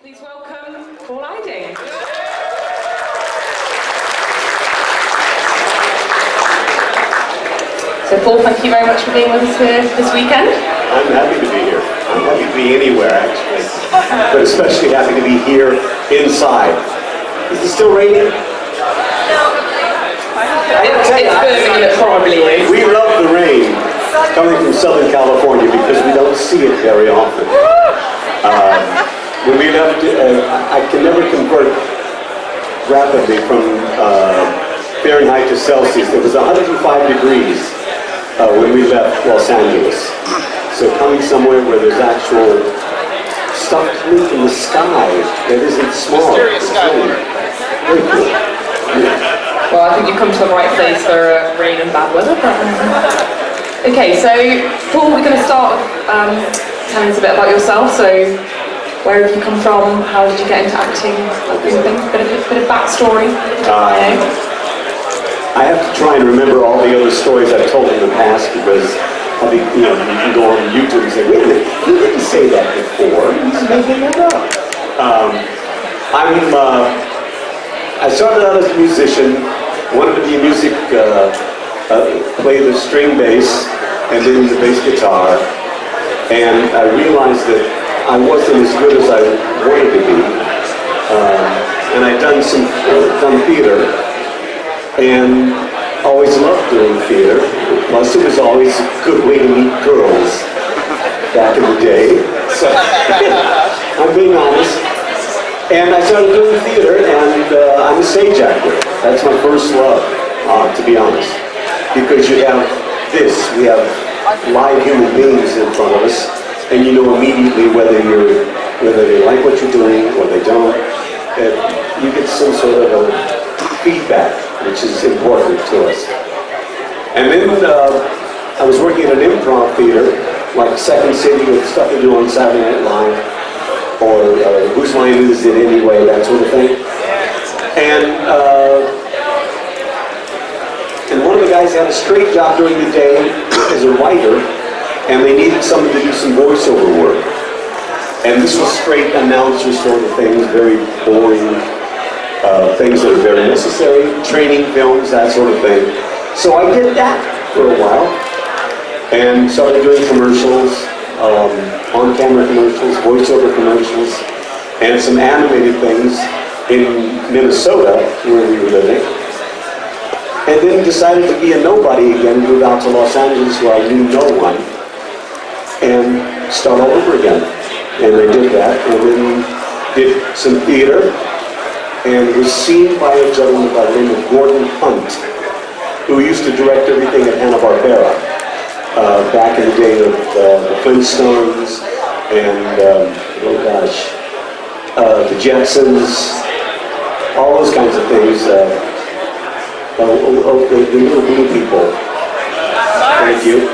Please welcome Paul Eiding. So Paul, thank you very much for being with us here this weekend. I'm happy to be here. I'm happy to be anywhere, actually. But especially happy to be here inside. Is it still raining? It's Birmingham, it probably is. We love the rain coming from Southern California because we don't see it very often. When we left, I can never convert rapidly from Fahrenheit to Celsius. It was 105 degrees when we left Los Angeles. So coming somewhere where there's actual stuff coming from the sky that isn't small. It's really very cool. Yeah. Well, I think you've come to the right place for rain and bad weather. Okay, so Paul, we're going to start with telling us a bit about yourself. So, where have you come from? How did you get into acting? That kind of thing. Bit of backstory. I have to try and remember all the other stories I've told in the past because I'll be, you can go on YouTube and say, wait a minute, you didn't say that before. He's making it up. I started out as a musician. Wanted to be a music, play the string bass and then the bass guitar, and I realized that I wasn't as good as I wanted to be, and I'd done theater, and always loved doing theater, plus it was always a good way to meet girls back in the day, so I'm being honest. And I started doing theater, and I'm a stage actor. That's my first love, to be honest. Because you have this, we have live human beings in front of us, and you know immediately whether they like what you're doing or they don't. You get some sort of a feedback, which is important to us. And then I was working at an improv theater, like Second City, with stuff to do on Saturday Night Live. Or whose line is it anyway, that sort of thing. And one of the guys had a straight job during the day as a writer, and they needed someone to do some voiceover work. And this was straight announcer sort of things, very boring things that are very necessary, training films, that sort of thing. So I did that for a while, and started doing commercials. On-camera commercials, voiceover commercials, and some animated things in Minnesota, where we were living. And then decided to be a nobody again, move out to Los Angeles where I knew no one, and start all over again. And I did that, and then did some theater, and was seen by a gentleman by the name of Gordon Hunt, who used to direct everything at Hanna-Barbera. Back in the day of the Flintstones and, the Jetsons, all those kinds of things. The little blue people. Thank you.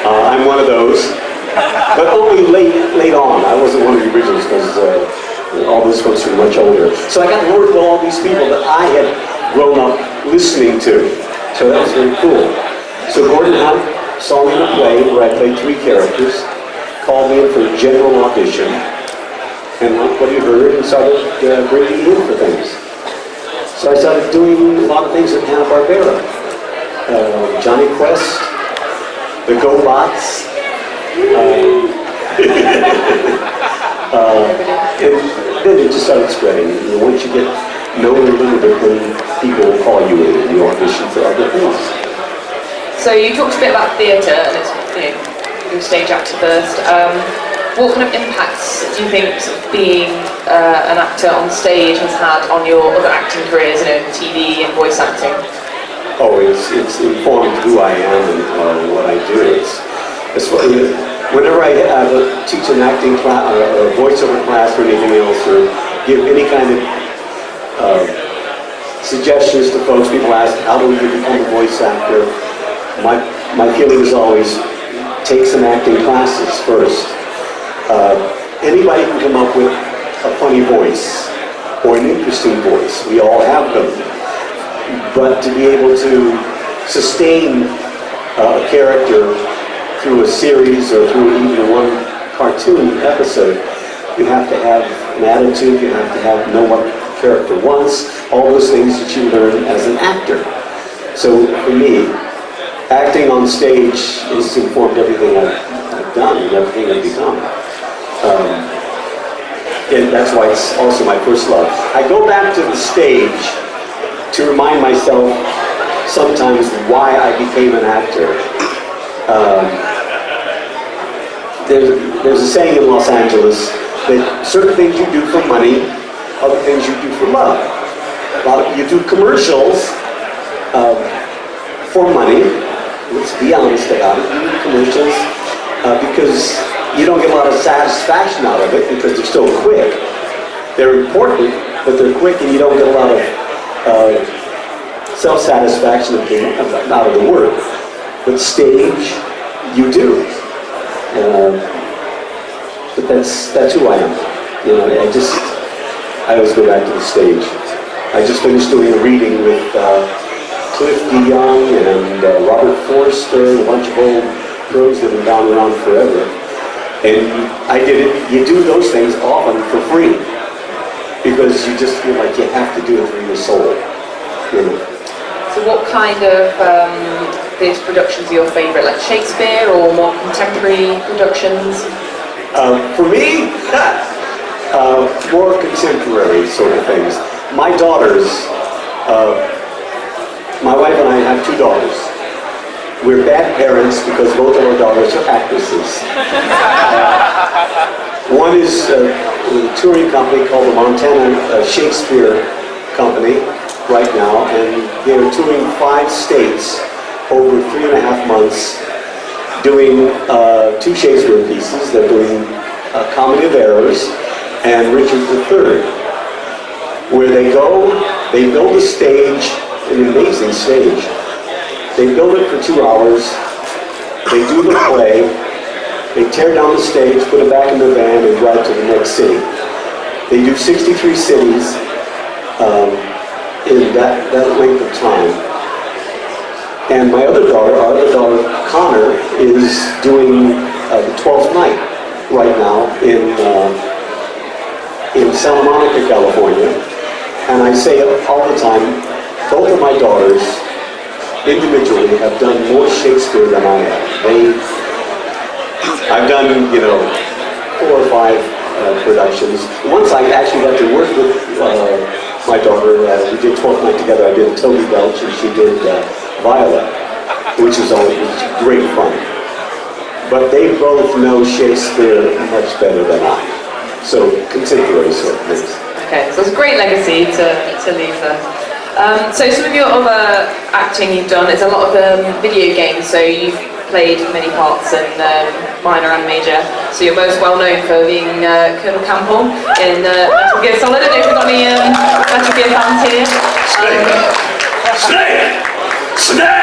I'm one of those. But only late on. I wasn't one of the originals because all those folks were much older. So I got to work with all these people that I had grown up listening to. So that was very cool. So Gordon Hunt saw me in a play where I played 3 characters, called me in for a general audition, and liked what he heard and started bringing me in for things. So I started doing a lot of things at Hanna-Barbera. Johnny Quest, the GoBots, and then it just started spreading. Once you get known a little bit, then people will call you in and you audition for other things. So you talked a bit about theatre, and it's, you're a stage actor first. What kind of impacts do you think being an actor on stage has had on your other acting careers, TV and voice acting? Oh, it's informed who I am and what I do. It's whenever I teach an acting class, or a voiceover class, or anything else, or give any kind of suggestions to folks, people ask, how do we become a voice actor? My feeling is always, take some acting classes first. Anybody can come up with a funny voice or an interesting voice. We all have them. But to be able to sustain a character through a series or through even one cartoon episode, you have to have an attitude, you have to know what the character wants, all those things that you learn as an actor. So for me, acting on stage has informed everything I've done and everything I've become. And that's why it's also my first love. I go back to the stage to remind myself sometimes why I became an actor. There's a saying in Los Angeles that certain things you do for money, other things you do for love. You do commercials for money. Let's be honest about it. You do commercials because you don't get a lot of satisfaction out of it because they're so quick. They're important, but they're quick and you don't get a lot of self-satisfaction out of the work. But stage, you do. But that's who I am. You know, I always go back to the stage. I just finished doing a reading with Cliff DeYoung and Robert Forster, and a bunch of old pros that have been down around forever. And I did it. You do those things often for free because you just feel like you have to do it for your soul. You know? So what kind of theatre productions are your favourite? Like Shakespeare or more contemporary productions? For me, more contemporary sort of things. My daughters, my wife and I have 2 daughters. We're bad parents because both of our daughters are actresses. One is a touring company called the Montana Shakespeare Company right now, and they're touring 5 states over 3.5 months, doing 2 Shakespeare pieces. They're doing Comedy of Errors and Richard III. Where they go, they build a stage, an amazing stage. They build it for 2 hours, they do the play, they tear down the stage, put it back in the van, and drive to the next city. They do 63 cities in that length of time. And my other daughter, our other daughter, Connor, is doing the 12th night right now in Santa Monica, California. And I say all the time, both of my daughters individually have done more Shakespeare than I have. I've done, 4 or 5 productions. Once I actually got to work with my daughter. We did 12th night together. I did Toby Belch and she did Viola, which was great fun. But they both know Shakespeare much better than I. So contemporary sort of things. Okay, so it's a great legacy to leave them. So some of your other acting you've done is a lot of video games, so you've played many parts in minor and major. So you're most well known for being Colonel Campbell in Metal Gear Solid. I don't know if we've got any Metal Gear fans here. Snake!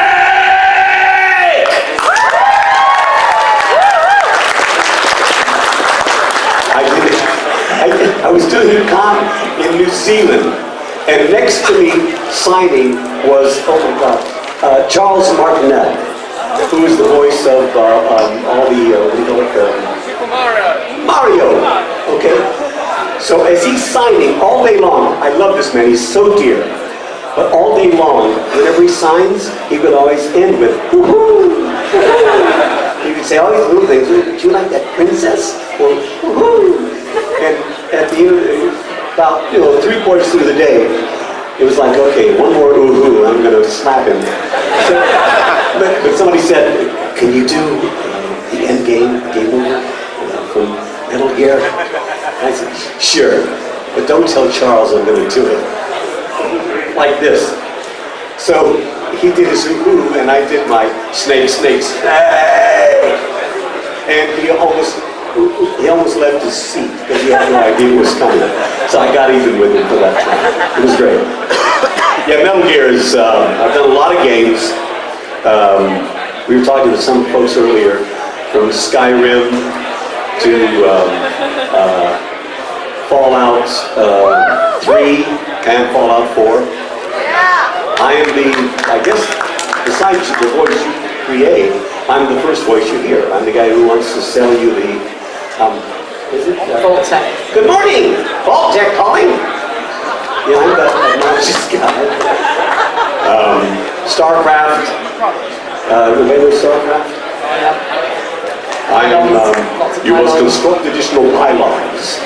I was doing a con in New Zealand, and next to me signing was, oh my God, Charles Martinet, who is the voice of all the, Mario. Okay? So as he's signing all day long, I love this man, he's so dear, but all day long, whenever he signs, he would always end with, woohoo! He would say all these little things, would you like that princess? Or, woohoo! And at the end, about 3/4 through the day, it was like, okay, one more ooh-hoo, I'm going to slap him. So, but somebody said, can you do the end game over from Metal Gear? And I said, sure, but don't tell Charles I'm going to do it. Like this. So he did his ooh, and I did my snake. And he almost left his seat because he had no idea it was coming. So I got even with him for that time. It was great. Yeah, Metal Gear is, I've done a lot of games. We were talking to some folks earlier, from Skyrim to Fallout 3 and Fallout 4. I am I guess, besides the voice you create, I'm the first voice you hear. I'm the guy who wants to sell you the Is it? Vault-Tec. Good morning! Vault-Tec calling! Yeah, I'm the obnoxious guy. StarCraft. Remember StarCraft? I'm, you must construct additional pylons.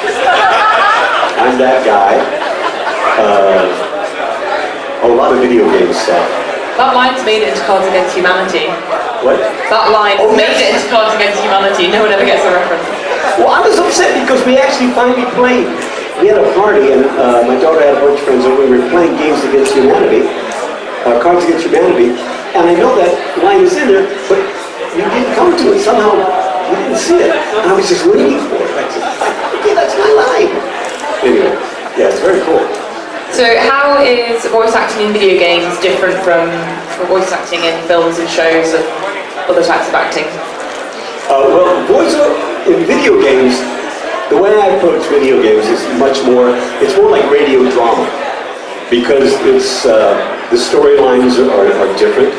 I'm that guy. A lot of video game stuff. That line's made it into Cards Against Humanity. What? That line made it into Cards Against Humanity. No one ever gets a reference. Well, I was upset because we actually finally played. We had a party and my daughter had a bunch of friends over. We were playing games against humanity, Cards Against Humanity, and I know that line is in there, but you didn't come to it. Somehow you didn't see it. And I was just waiting for it. I said, okay, that's my line. Anyway, yeah, it's very cool. So how is voice acting in video games different from voice acting in films and shows and other types of acting? Well, voice in video games, the way I approach video games is much more, it's more like radio drama. Because it's, the storylines are different.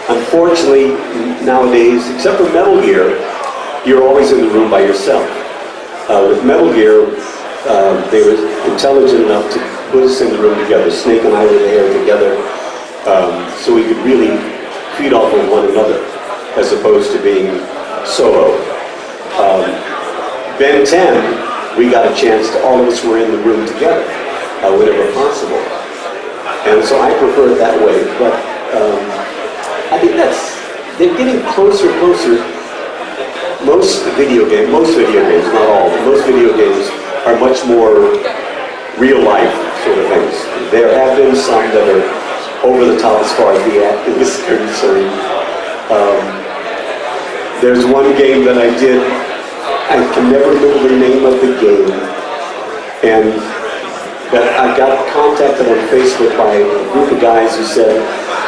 Unfortunately, nowadays, except for Metal Gear, you're always in the room by yourself. With Metal Gear, they were intelligent enough to put us in the room together. Snake and I were there together, so we could really feed off of one another, as opposed to being solo. Ben 10, we got a chance to, all of us were in the room together, whenever possible. And so I prefer it that way, but I think they're getting closer and closer. Most video games, not all, but most video games are much more real life sort of things. There have been some that are over the top as far as the acting is concerned. There's one game that I did, I can never remember the name of the game, and that I got contacted on Facebook by a group of guys who said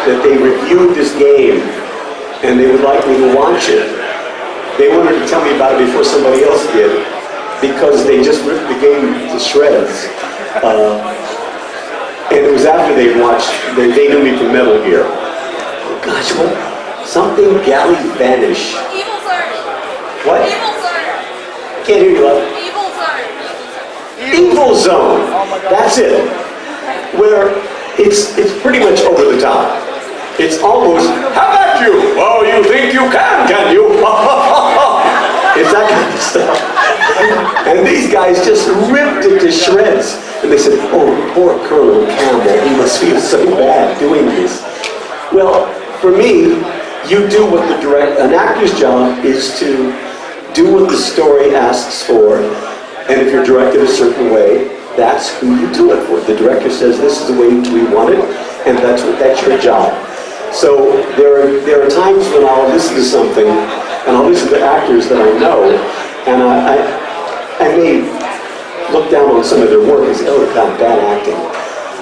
that they reviewed this game and they would like me to watch it. They wanted to tell me about it before somebody else did, because they just ripped the game to shreds. And it was after they watched, they knew me from Metal Gear. Oh gosh, what? Something Galley Vanish. Evil Zone. What? Evil Zone. Can't hear you, love. Evil Zone. Evil Zone. That's it. Where it's pretty much over the top. It's almost, how about you? Oh, you think you can you? It's that kind of stuff. And these guys just ripped it to shreds. And they said, oh, poor Colonel Campbell, he must feel so bad doing this. Well, for me, you do what an actor's job is to do what the story asks for, and if you're directed a certain way, that's who you do it for. The director says, this is the way we want it, and that's your job. So there are times when I'll listen to something, and I'll listen to actors that I know, and I may look down on some of their work and say, oh, God, bad acting.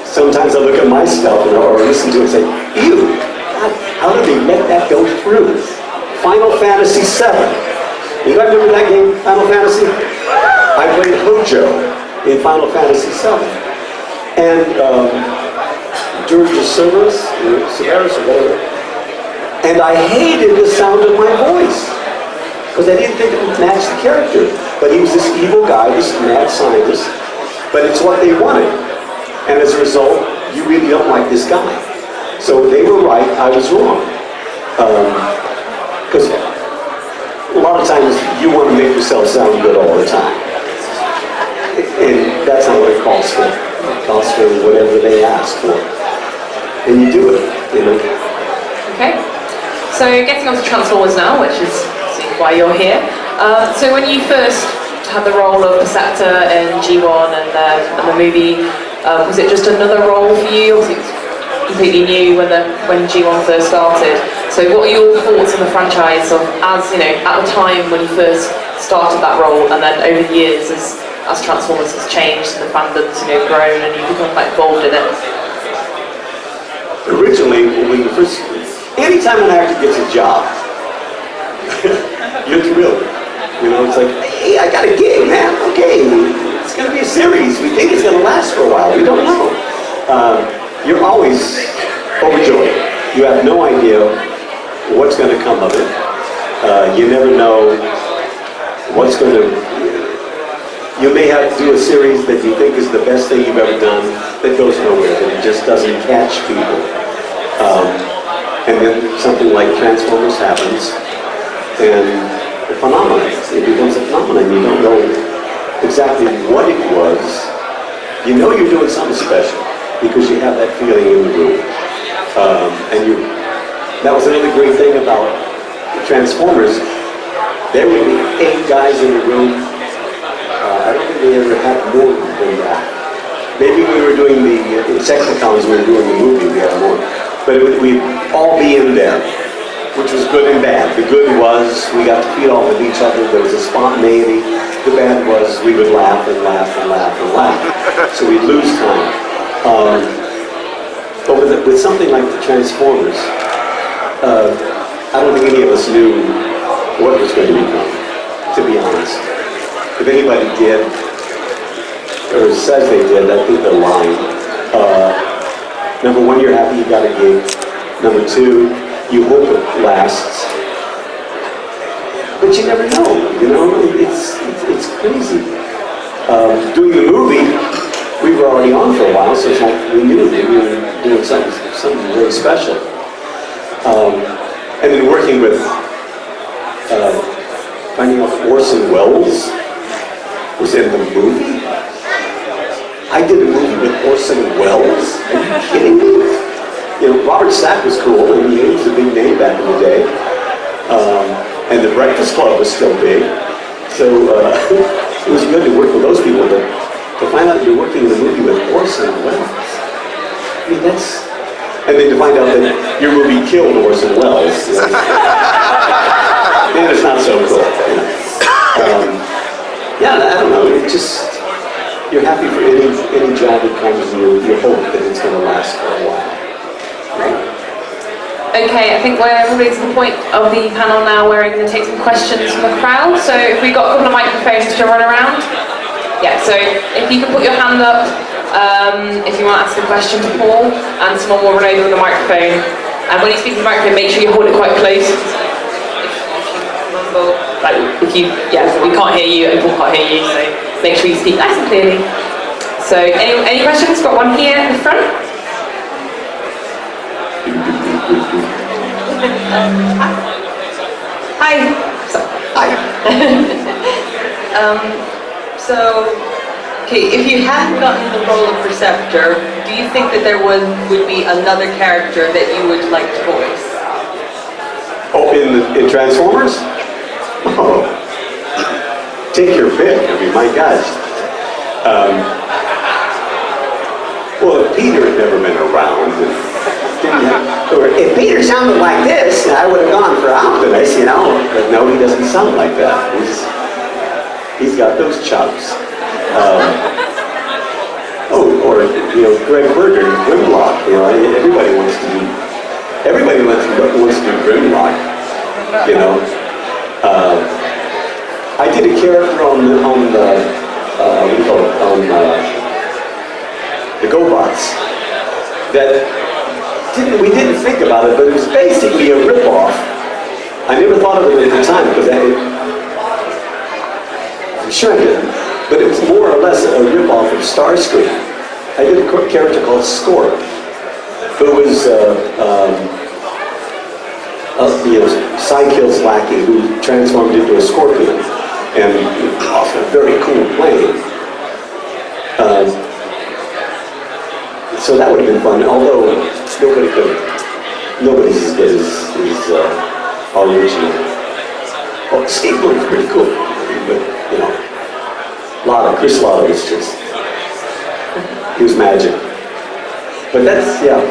Sometimes I look at my stuff or listen to it and say, ew, God, how did they let that go through? Final Fantasy VII. You guys remember that game, Final Fantasy? I played Hojo in Final Fantasy VII. And George Cerberus or whatever. And I hated the sound of my voice, because I didn't think it would match the character. But he was this evil guy, this mad scientist, but it's what they wanted. And as a result, you really don't like this guy. So they were right, I was wrong. Because a lot of times you want to make yourself sound good all the time. And that's not what it calls for. It calls for whatever they ask for. And you do it, you know. Okay. So getting on to Transformers now, which is why you're here. So when you first had the role of Perceptor in G1 and the movie, was it just another role for you, or was it completely new when G1 first started? So what are your thoughts on the franchise of, as you know, at the time when you first started that role, and then over the years as Transformers has changed and the fandom's grown and you've become quite involved in it? Originally, when you first, anytime an actor gets a job, you're thrilled. You know, it's like, hey, I got a gig, man. Okay, it's going to be a series. We think it's going to last for a while. We don't know. You're always overjoyed. You have no idea what's going to come of it. You never know what's going to... You may have to do a series that you think is the best thing you've ever done that goes nowhere, that it just doesn't catch people. And then something like Transformers happens, and a phenomenon. It becomes a phenomenon. You don't know exactly what it was. You know you're doing something special because you have that feeling in the room. That was another great thing about Transformers. There would be 8 guys in the room. I don't think they ever had more than that. Maybe we were doing the Insecticons, we were doing the movie, we had more. But we'd all be in there, which was good and bad. The good was we got to feed off of each other. There was a spontaneity. The bad was we would laugh and laugh and laugh and laugh. So we'd lose time. But with something like the Transformers, I don't think any of us knew what it was going to become, to be honest. If anybody did, or says they did, I think they're lying. Number 1, you're happy you got a gig. Number 2, you hope it lasts. But you never know, you know? It's crazy. Doing the movie, we were already on for a while, so it's like we knew that we were doing something really special. And then working with, finding out Orson Welles was in the movie. I did a movie with Orson Welles? Are you kidding me? You know, Robert Stack was cool, and he was a big name back in the day. And the Breakfast Club was still big. So it was good to work with those people, but to find out you're working in a movie with Orson Welles, I mean, that's... And then to find out that your movie killed Orson Welles, you know, then it's not so cool. You know? Yeah, I don't know, it just... You're happy for any job that comes, and you hope that it's going to last for a while. Right. Okay, I think everybody's at the point of the panel now where we're going to take some questions from the crowd. So if we've got a couple of microphones to run around. Yeah, so if you can put your hand up if you want to ask a question to Paul, and someone will run over with the microphone. And when you speak to the microphone, make sure you hold it quite close. Like, we can't hear you and Paul can't hear you, so make sure you speak nice and clearly. So, any questions? Got one here in the front. Hi. Hi. Okay, if you hadn't gotten the role of Perceptor, do you think that there would be another character that you would like to voice? Oh, in Transformers? Oh, take your pick. I mean, my gosh. Well, if Peter had never been around, or if Peter sounded like this, I would have gone for Optimus, you know. But no, he doesn't sound like that. He's got those chops. Or you know, Greg Berger, Grimlock. You know, everybody wants to do Grimlock. You know. I did a character on the GoBots that we didn't think about it, but it was basically a ripoff. I never thought of it at the time because I'm sure I didn't, but it was more or less a ripoff of Starscream. I did a character called Scorp, who was Psykill's lackey who transformed into a scorpion, and also a very cool plane. So that would have been fun, although nobody's as good as our original. Oh, Skateboard was pretty cool, but you know, Chris Lotto was just, he was magic. But that's, yeah,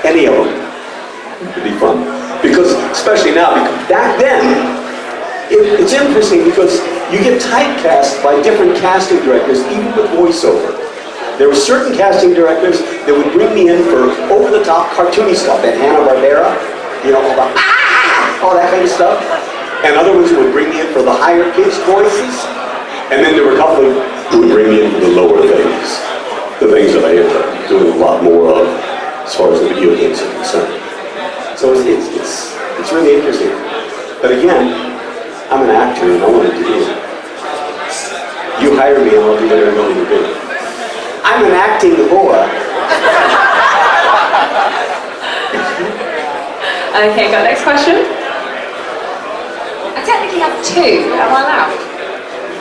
any of them would be fun. Because, especially now, because back then, it's interesting because you get typecast by different casting directors, even with voiceover. There were certain casting directors that would bring me in for over-the-top cartoony stuff, that Hanna-Barbera, you know, all that kind of stuff. And other ones would bring me in for the higher-pitched voices. And then there were a couple who would bring me in for the lower things, the things that I ended up doing a lot more of as far as the video games are concerned. So it's really interesting. But again, I'm an actor and I wanted to do it. You hire me and I'll do whatever you want me to do. I'm an acting whore. Okay, got next question? I technically have two. Am I allowed?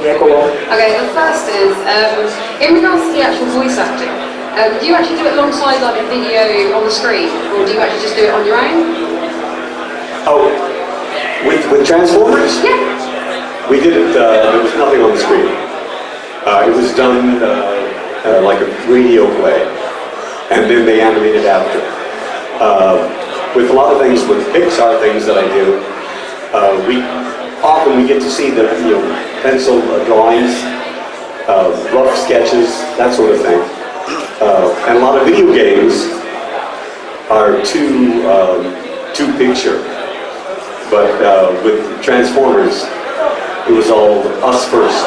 Yeah, go on. Okay, the first is, in regards to the actual voice acting, do you actually do it alongside like a video on the screen, or do you actually just do it on your own? Oh, with Transformers? Yeah. We did it, there was nothing on the screen. It was done like a radio play, and then they animated after. With a lot of things, with Pixar things that I do, we get to see the pencil drawings, rough sketches, that sort of thing. And a lot of video games are two picture. But with Transformers, it was all us first,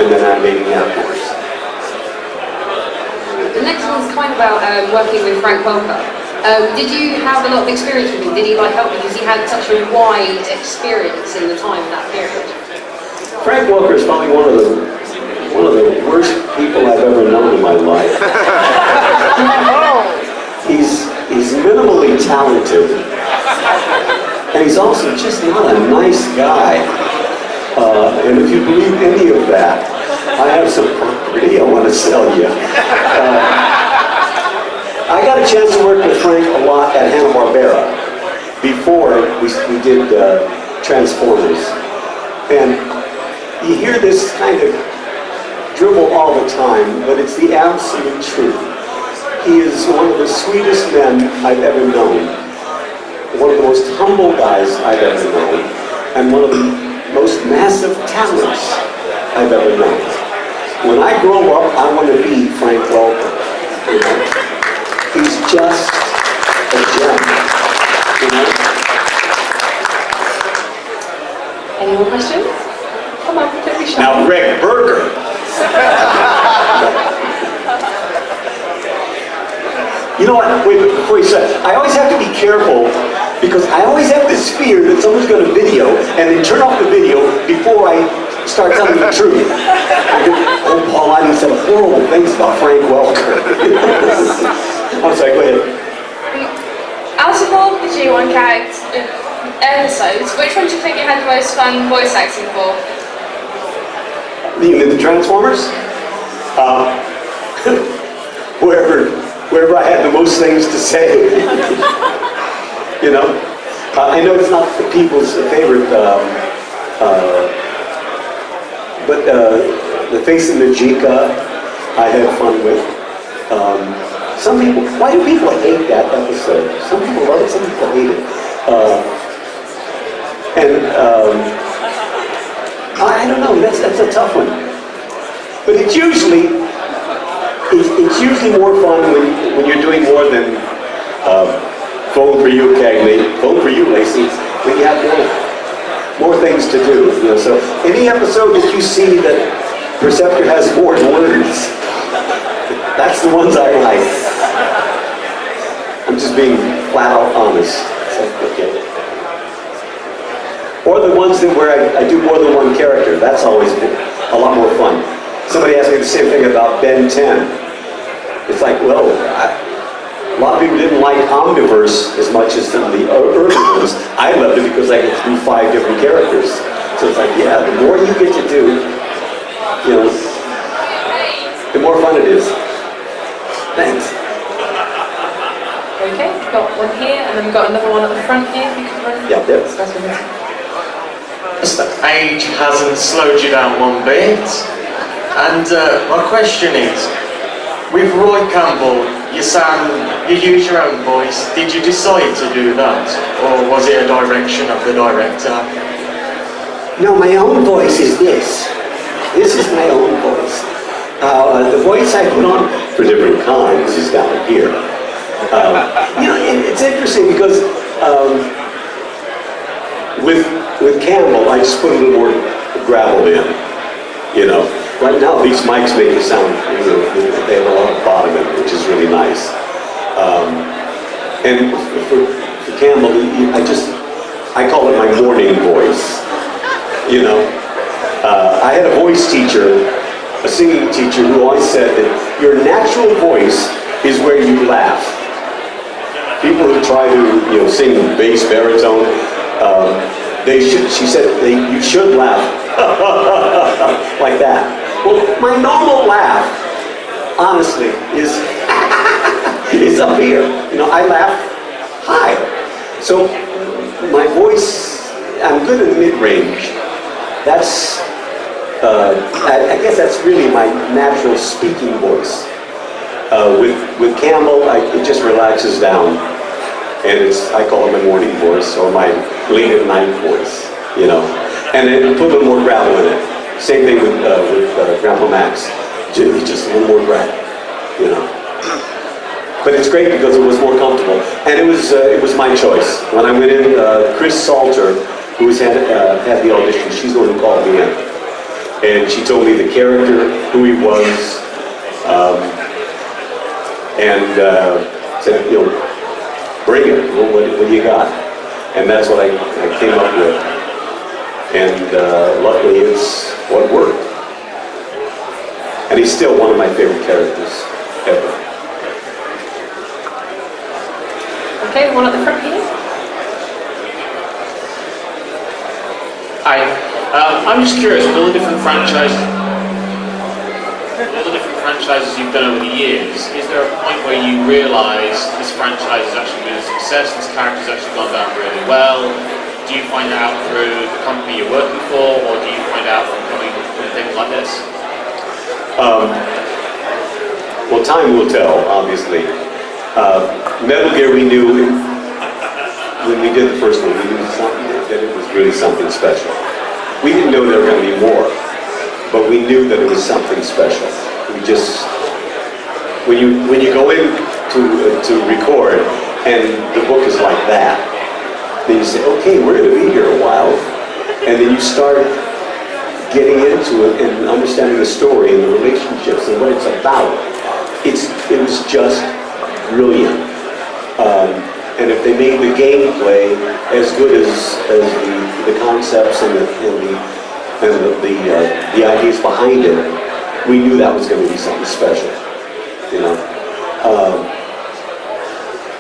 and then animating afterwards. The next one's kind of about working with Frank Welker. Did you have a lot of experience with him? Did he help you because he had such a wide experience in the time of that period? Frank Welker is probably one of the worst people I've ever known in my life. He's minimally talented, and he's also just not a nice guy. And if you believe any of that, I have some property I want to sell you. I got a chance to work with Frank a lot at Hanna-Barbera before we did Transformers. And you hear this kind of dribble all the time, but it's the absolute truth. He is one of the sweetest men I've ever known, one of the most humble guys I've ever known, and one of the most massive talents I've ever known. When I grow up, I want to be Frank Welker. You know? He's just a gem. You know? Any more questions? Come on, don't be shy. Now, Rick Berger. You know what? Wait, before you say, I always have to be careful because I always have this fear that someone's going to video and then turn off the video before I start telling the truth. Oh, Paul, I said horrible things about Frank Welker. I'm sorry, go ahead. Out of all the G1 episodes, which one do you think you had the most fun voice acting for? You mean the Transformers? Wherever I had the most things to say. You know? I know it's not the people's favorite, but the Face of Majika, I had fun with. Some people, why do people hate that episode? Some people love it, some people hate it. I don't know, that's a tough one. But it's usually more fun when you're doing more than vote for you, Cagney, vote for you, Lacey, when you have more things to do. You know, so any episode that you see that Perceptor has more words, that's the ones I like. I'm just being flat out honest. So, okay. Or the ones where I do more than one character. That's always a lot more fun. Somebody asked me the same thing about Ben 10. It's like, well, a lot of people didn't like Omniverse as much as the early ones. I loved it because I could do 5 different characters. So it's like, yeah, the more you get to do, you know, the more fun it is. Thanks. Okay, we've got one here, and then we've got another one at the front here. If you could run. Yeah, there. Age hasn't slowed you down one bit. And my question is, with Roy Campbell, you use your own voice. Did you decide to do that, or was it a direction of the director? No, my own voice is this. This is my own voice. The voice I put on for different kinds is down here. You know, it's interesting because with Campbell, I just put a little more gravel in. You know, right now these mics make it sound, you know, they have a lot of bottom in it, which is really nice. And for Campbell, I call it my morning voice. You know, I had a voice teacher a singing teacher who always said that your natural voice is where you laugh. People who try to, sing bass, baritone, she said, you should laugh like that. Well, my normal laugh, honestly, is is up here. I laugh high. So my voice, I'm good in mid-range. That's, I guess that's really my natural speaking voice. With Campbell, it just relaxes down. And I call it my morning voice, or my late at night voice, And then put a little more gravel in it. Same thing with Grandpa Max. Just a little more gravel, But it's great because it was more comfortable. And it was my choice. When I went in, Chris Salter, who had the audition, she's the one who called me in. And she told me the character, who he was, and said, bring it. Well, what do you got? And that's what I came up with. And luckily it's what worked. And he's still one of my favorite characters ever. Okay, one at the front here. Hi. I'm just curious, with all the different franchises you've done over the years, is there a point where you realise this franchise has actually been a success, this character's actually gone down really well? Do you find out through the company you're working for, or do you find out from coming from things like this? Well, time will tell, obviously. Metal Gear, we knew, when we did the first one, we knew that it was really something special. We didn't know there were going to be more, but we knew that it was something special. We just, when you go in to record, and the book is like that, then you say, okay, we're going to be here a while, and then you start getting into it and understanding the story and the relationships and what it's about. It was just brilliant. And if they made the gameplay as good as the concepts and the ideas behind it, we knew that was going to be something special.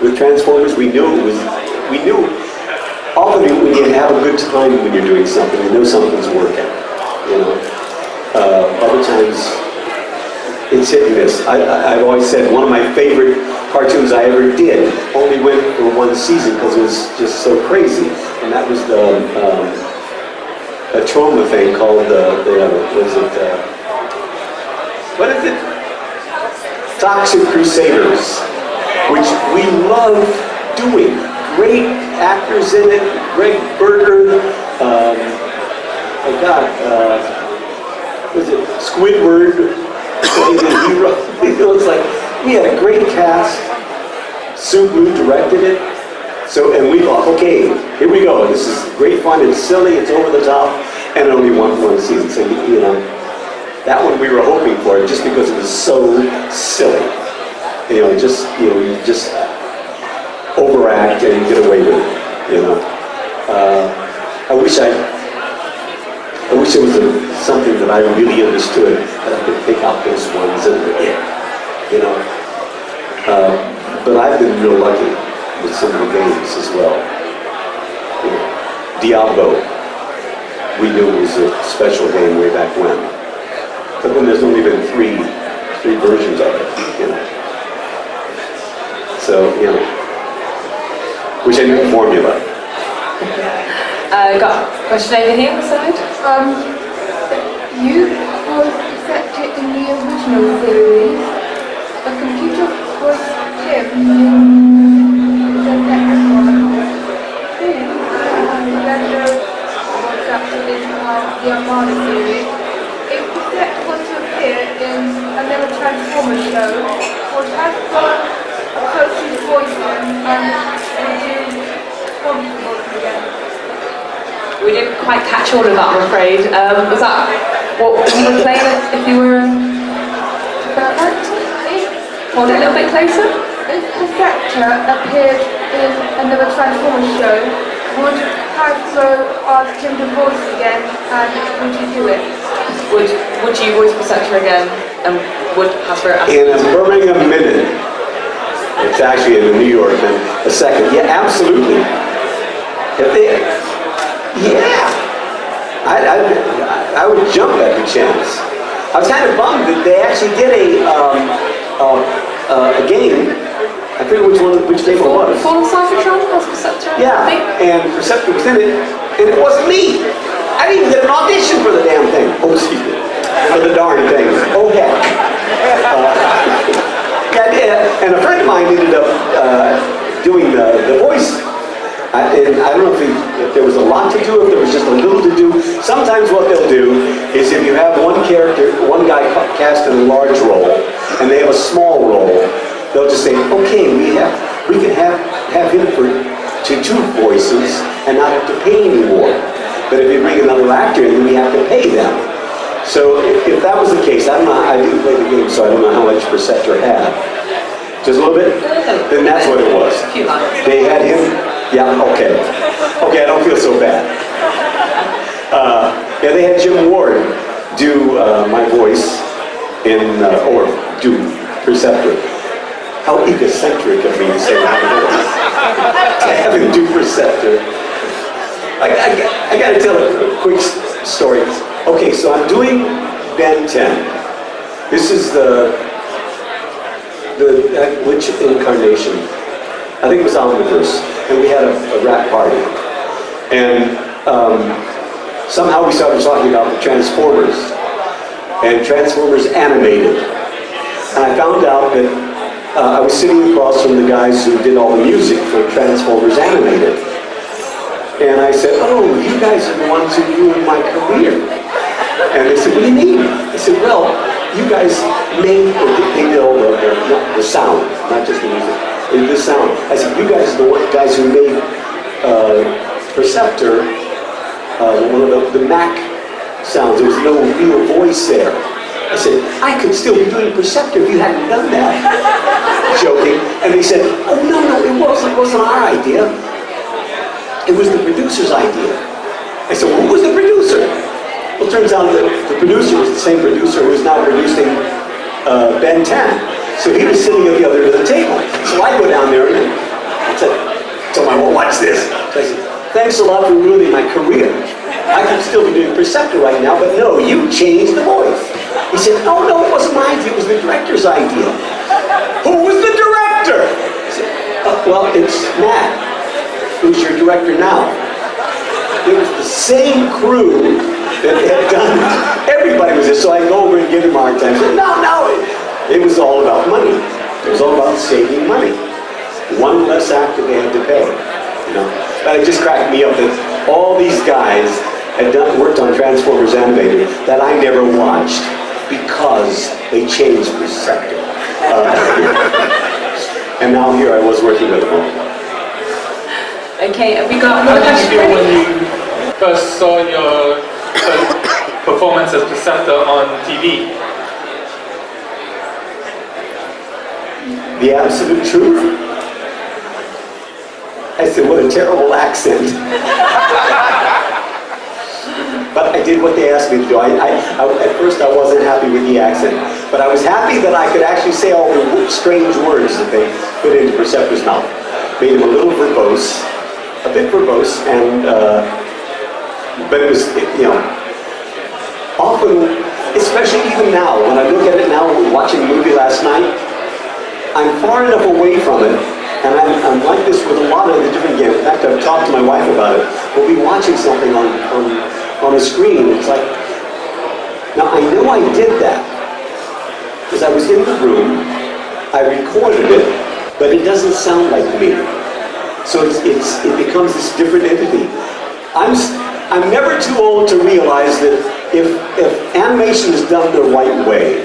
With Transformers, we knew often when you have a good time when you're doing something, you know something's working. Other times it's hit and miss. I've always said one of my favorite cartoons I ever did only went for one season because it was just so crazy, and that was a trauma thing called what is it? Toxic Crusaders, which we love doing. Great actors in it. Greg Berger. Was it Squidward? It's like we had a great cast. Sue Blue directed it. And we thought, okay, here we go. This is great fun. It's silly. It's over the top, and only one season. So that one we were hoping for, just because it was so silly. You just overact and get away with it. I wish it was something that I really understood, that I could pick out those ones and but I've been real lucky with some of the games as well. Diablo, we knew it was a special game way back when, but then there's only been three versions of it. So which I knew the formula. Got a question over here on the side. You was accepted in the original series. A computer was chipped in the next one. Then was accepted in the Armada series. If the set was to appear in another Transformers show, would Hasbro approach his voice in and would you want to voice again? We didn't quite catch all of that, I'm afraid. Was that what you were playing if you were hold it a little bit closer? If the sector appeared in another Transformers show, would Hasbro ask him to voice again, and would you do it? would you voice Preceptor again? And would Hasbro ask In a Birmingham minute, it's actually in New York in a second. Yeah, absolutely. If they, yeah, I would jump at the chance. I was kind of bummed that they actually did a game. I forget which game it was. Fall of Cybertron as Preceptor? Yeah, I think. and Preceptor was in it, and it wasn't me. I didn't even get an audition for the damn thing. Oh, excuse me. For the darn thing. Oh, heck. Yeah, and a friend of mine ended up doing the voice. And I don't know if there was a lot to do, if there was just a little to do. Sometimes what they'll do is if you have one character, one guy cast in a large role, and they have a small role, they'll just say, okay, we can have him to 2 voices and not have to pay anymore. But if you bring another actor in, we have to pay them. So if that was the case, I don't know, I didn't play the game, so I don't know how much Preceptor had. Just a little bit? Then that's what it was. They had him, yeah, okay. Okay, I don't feel so bad. Yeah, they had Jim Ward do my voice in, or do Preceptor. How egocentric of me to say my voice. To have him do Preceptor. I gotta tell a quick story. Okay, so I'm doing Ben 10. This is which incarnation? I think it was Omniverse, and we had a rap party. And somehow we started talking about the Transformers, and Transformers animated. And I found out that I was sitting across from the guys who did all the music for Transformers animated. And I said, oh, you guys are the ones who ruined my career. And they said, what do you mean? I said, well, you guys made, they did all the sound, not just the music, they did the sound. I said, you guys are the guys who made Preceptor, one of the Mac sounds. There was no real voice there. I said, I could still be doing Preceptor if you hadn't done that. Joking. And they said, oh, no, it wasn't our idea. It was the producer's idea. I said, well, who was the producer? Well, it turns out that the producer was the same producer who is now producing Ben 10. So he was sitting at the other end of the table. So I go down there and I said, tell my wife, watch this. So I said, thanks a lot for ruining my career. I could still be doing Preceptor right now, but no, you changed the voice. He said, oh, no, it wasn't my idea, it was the director's idea. Who was the director? I said, well, it's Matt, who's your director now. It was the same crew that had done, everybody was there, so I go over and give him a hard time. I said, no, it was all about money. It was all about saving money. One less actor they had to pay, you know. But it just cracked me up that all these guys had worked on Transformers Animated that I never watched because they changed Preceptor. And now here I was working with them. Okay, have we got How another did you question feel when ready? you first saw your performance as Preceptor on TV? The absolute truth? I said, what a terrible accent. But I did what they asked me to do. At first I wasn't happy with the accent, but I was happy that I could actually say all the strange words that they put into Preceptor's mouth. Made him a little verbose, a bit verbose, and but it was, you know, often, especially even now, when I look at it now, watching the movie last night, I'm far enough away from it, and I'm like this with a lot of the different games. In fact, I've talked to my wife about it. We'll be watching something on a screen, it's like, now I know I did that, because I was in the room, I recorded it, but it doesn't sound like me. So it becomes this different entity. I'm never too old to realize that if animation is done the right way,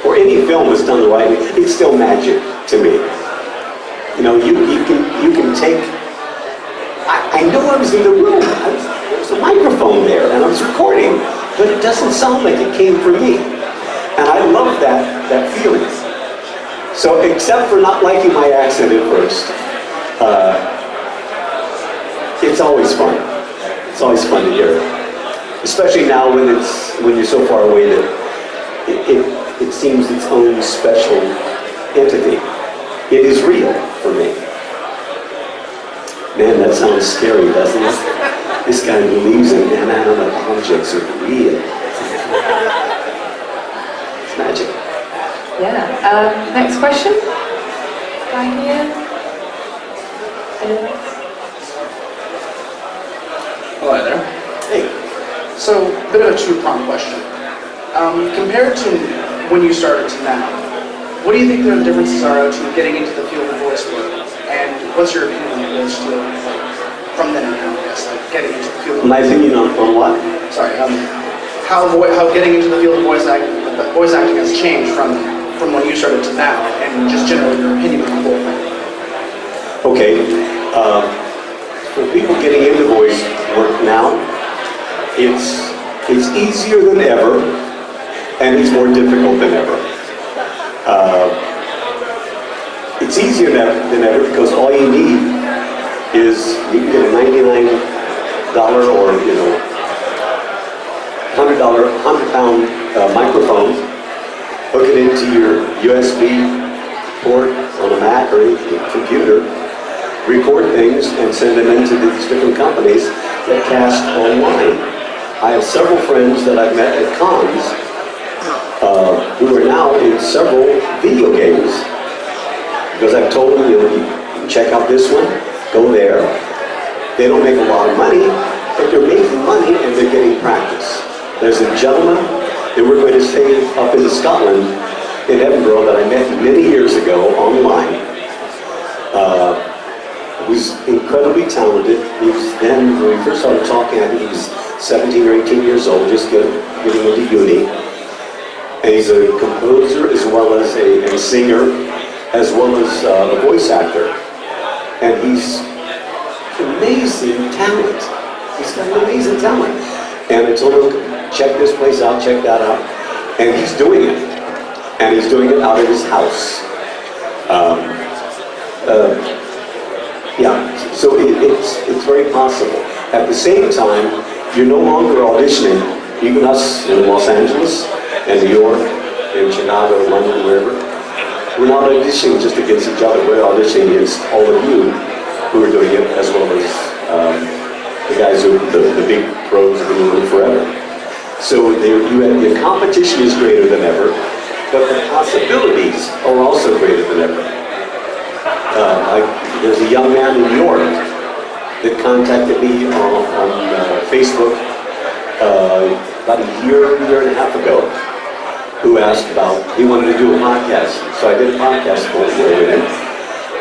or any film is done the right way, it's still magic to me. You know, you can take. I know I was in the room. There was a microphone there, and I was recording, but it doesn't sound like it came from me. And I love that feeling. So, except for not liking my accent at first, it's always fun. It's always fun to hear it. especially now when you're so far away that it seems its own special entity. It is real for me. Man, that sounds scary, doesn't it? This guy believes in inanimate objects are real. It's magic. Yeah. Next question. Guy here. Anyone else? Hello there. Hey. So, a bit of a two-pronged question. Compared to when you started to now, what do you think the differences are to getting into the field of voice work? And what's your opinion on those two, like, from then and now, I guess, like getting into the field of My opinion on what? Sorry, how getting into the field of voice acting has changed from when you started to now, and just generally your opinion on the whole thing. Okay. For people getting into voice work now, it's easier than ever, and it's more difficult than ever. It's easier than ever because all you need is you can get a $99 or $100 microphone, hook it into your USB port on a Mac or a computer, record things and send them into these different companies that cast online. I have several friends that I've met at cons who are now in several video games. Because I've told them, you check out this one, go there. They don't make a lot of money, but they're making money and they're getting practice. There's a gentleman that we're going to stay up in Scotland, in Edinburgh, that I met many years ago online. Who's incredibly talented. He was then, when we first started talking, I think he was 17 or 18 years old, just getting into uni. And he's a composer as well as a singer, as well as a voice actor. And he's amazing talent. He's got an amazing talent. And I told him, check this place out, check that out. And he's doing it. And he's doing it out of his house. Yeah, so it's very possible. At the same time, you're no longer auditioning, even us in Los Angeles, and New York, and Chicago, London, wherever. We're not auditioning just against each other, we're auditioning against all of you who are doing it, as well as the guys who are the big pros who have been doing it forever. So the competition is greater than ever, but the possibilities are also greater than ever. There's a young man in New York that contacted me on Facebook about a year and a half ago, who asked about, he wanted to do a podcast. So I did a podcast with him.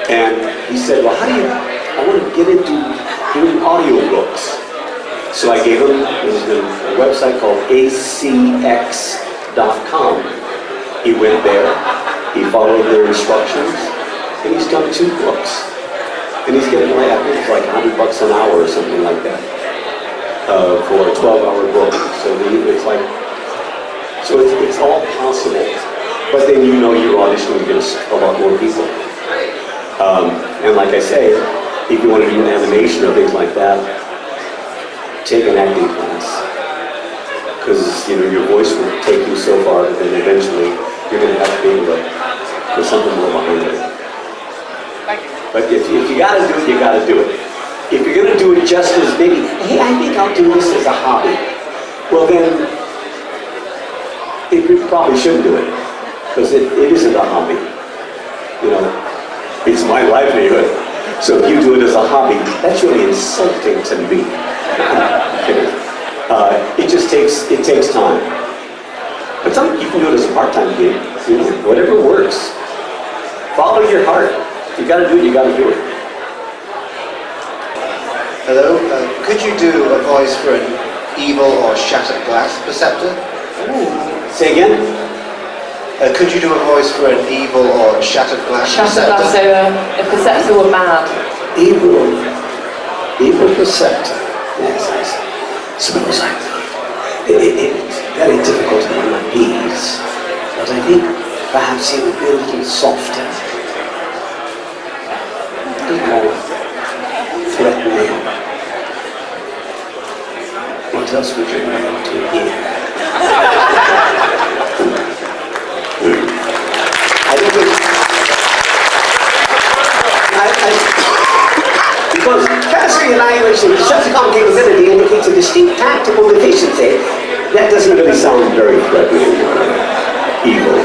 And he said, well, I want to get into doing audiobooks. So I gave him a website called acx.com. He went there, he followed their instructions, and he's done 2 books. And he's getting, I think it's like $100 an hour or something like that for a 12-hour book. So it's all possible. But then you're auditioning against a lot more people. And like I say, if you want to do an animation or things like that, take an acting class. Because your voice will take you so far that then eventually you're going to have to be able to put something more behind it. But if you got to do it, you got to do it. If you're going to do it just as maybe, hey, I think I'll do this as a hobby. Well then, you probably shouldn't do it. Because it isn't a hobby. It's my livelihood. So if you do it as a hobby, that's really insulting to me. It takes time. But you can do it as a part-time gig. Whatever works. Follow your heart. If you got to do it, you got to do it. Hello, could you do a voice for an evil or shattered glass perceptor? Ooh. Say again? Could you do a voice for an evil or shattered glass Shattered glass, so if perceptor were mad. Evil perceptor. Yes, I suppose I could. It's very difficult to one of these, but I think perhaps he would be a little softer. More threatening. More else would you want to hear? I don't think... Because cursory annihilation of subsequent capability indicates a distinct tactical deficiency. That doesn't really sound very threatening or evil.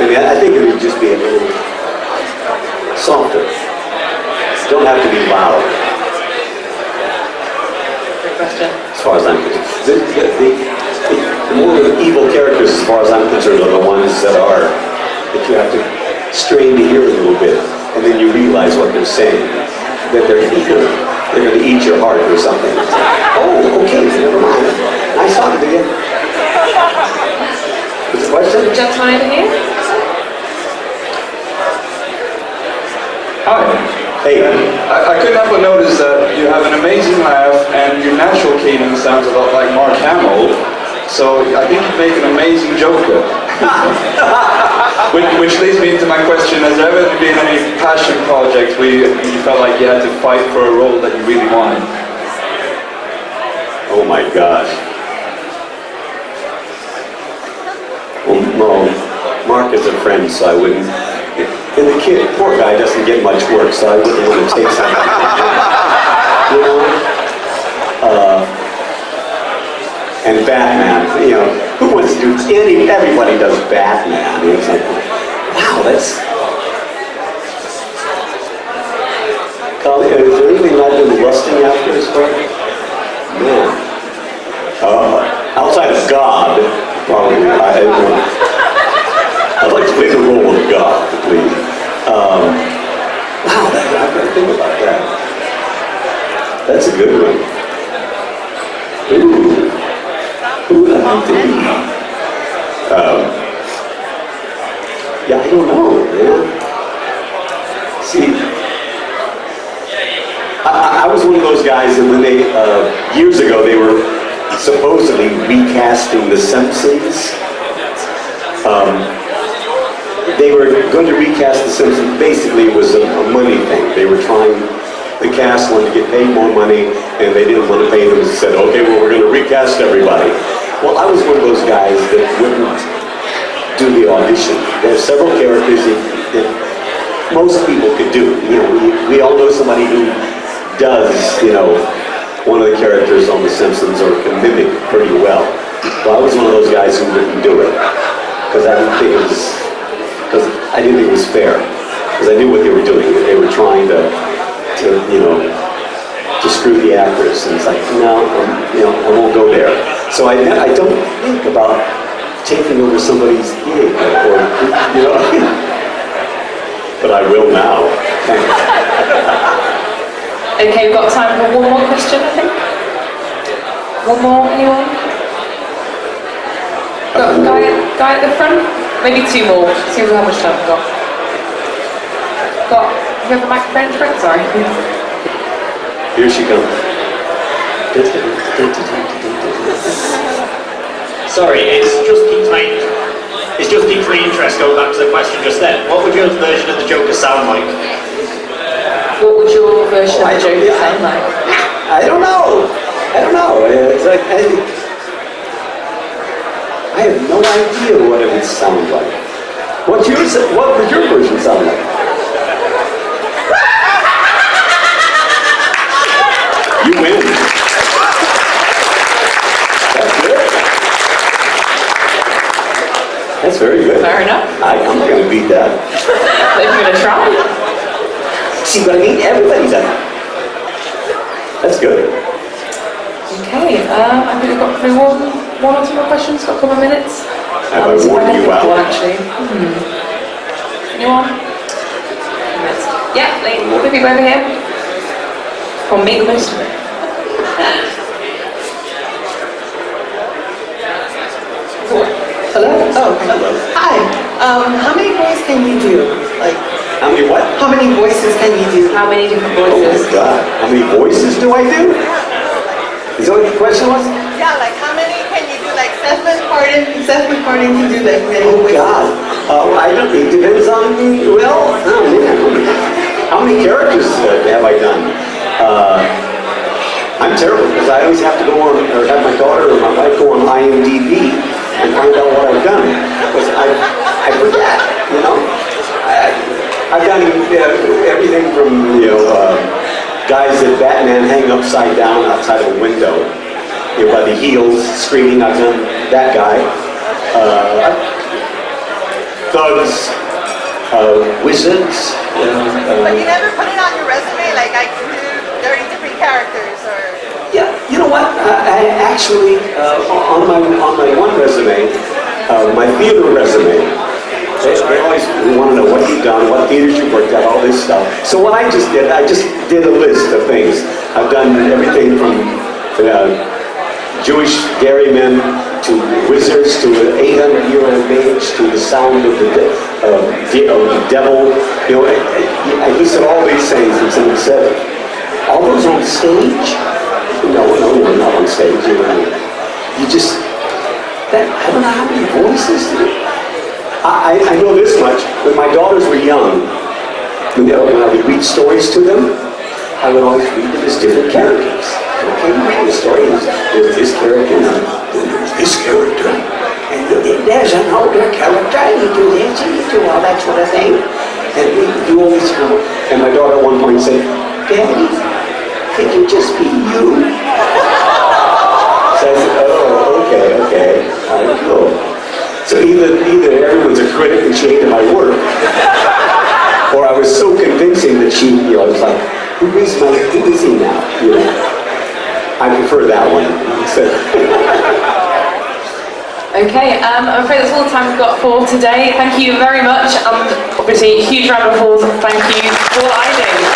I think it would just be a little softer. Don't have to be loud. Good question. As far as I'm concerned. The more evil characters, as far as I'm concerned, are the ones that you have to strain to hear a little bit, and then you realize what they're saying. That they're going to eat your heart or something. Oh, okay, never mind. Nice talking to you. What's the question? Gentleman over here. Hi. Hey. I couldn't help but notice that you have an amazing laugh and your natural keening sounds a lot like Mark Hamill. So I think you make an amazing Joker. which leads me into my question, has there ever been any passion projects where you felt like you had to fight for a role that you really wanted? Oh my gosh. Well, no, Mark is a friend, so I wouldn't. And the kid, poor guy, doesn't get much work, so I wouldn't want to take something. You know? And Batman, you know, who wants to do everybody does Batman. It's like, wow, that's... Colin, is there anything I've been lusting after as far? Man. Outside of God, probably, I'd like to play the role of God, please. Wow, I've got to think about that. That's a good one. Ooh. Who would I like to be? Yeah, I don't know, man. See, I was one of those guys that when they, years ago, they were supposedly recasting The Simpsons. They were going to recast The Simpsons. Basically, it was a money thing. They were trying, the cast wanted to get paid more money, and they didn't want to pay them, so said, okay, well, we're going to recast everybody. Well, I was one of those guys that wouldn't do the audition. There are several characters that most people could do. You know, we all know somebody who does, you know, one of the characters on The Simpsons or can mimic pretty well. Well, I was one of those guys who wouldn't do it because I didn't think it was fair. Because I knew what they were doing. They were trying to you know, to screw the actors, and it's like, no, you know, I won't go there. So I don't think about taking over somebody's gig, or you know, but I will now. Thanks. Okay, we've got time for one more question, I think. One more, anyone? Got a guy at the front? Maybe two more. See how much time we've got. You have a microphone in front? Sorry. Here she comes. Sorry, it just piques my interest going back to the question just then. What would your version of the Joker sound like? What would your version of the Joker sound like? I don't know. It's like, I have no idea what it would sound like. What would your version sound like? You win. That's good. That's very good. Fair enough. I'm going to beat that. If you're going to try. See what I mean? Everybody's done it. That's good. Okay, I think we've got through one or two more questions. Got a couple of minutes. Have I worn you out? One actually. Anyone? Yeah, the people over here. Or make the most of it. Hello? Oh, hello. Hi. How many voices can you do? Like, how many what? How many voices can you do? How many different voices? Oh my God. How many voices do I do? Is that what the question was? Yeah, like how many can you do? Like Seth MacFarlane can do like many voices. God. I don't think it depends on, well, oh man. How many characters have I done? I'm terrible because I always have to go on, or have my daughter or my wife go on IMDb and find out what I've done. Because I forget, you know. I've done everything from, you know, guys that Batman hang upside down outside of a window, you know, by the heels, screaming. I've done that guy. Thugs, wizards. But you never put it on your resume, like I can do 30 different characters, or... Yeah, you know what? I actually, on my one resume, my theater resume, they always want to know what you've done, what theaters you worked at, all this stuff. So what I just did a list of things. I've done everything from Jewish dairymen to wizards to an 800-year-old mage to the sound of the devil. You know, I listed all these things, and someone said, "All those on stage?" No, we're not on stage. You just, I don't know how many voices. I know this much. When my daughters were young, when I would read stories to them, I would always read them as different characters. Okay, you read the story, there's this character, there's this character, and there's an older character, and you do this, and you do all that sort of thing. And we do all this, you know. And my daughter at one point said, "Daddy, can you just be you?" So I said, "Oh, okay, all right, cool." So either everyone's a critic and she hated my work, or I was so convincing that she, you know, I was like, who is he now? You know, I prefer that one. Okay, I'm afraid that's all the time we've got for today. Thank you very much. Obviously, a huge round of applause. Thank you for Eiding.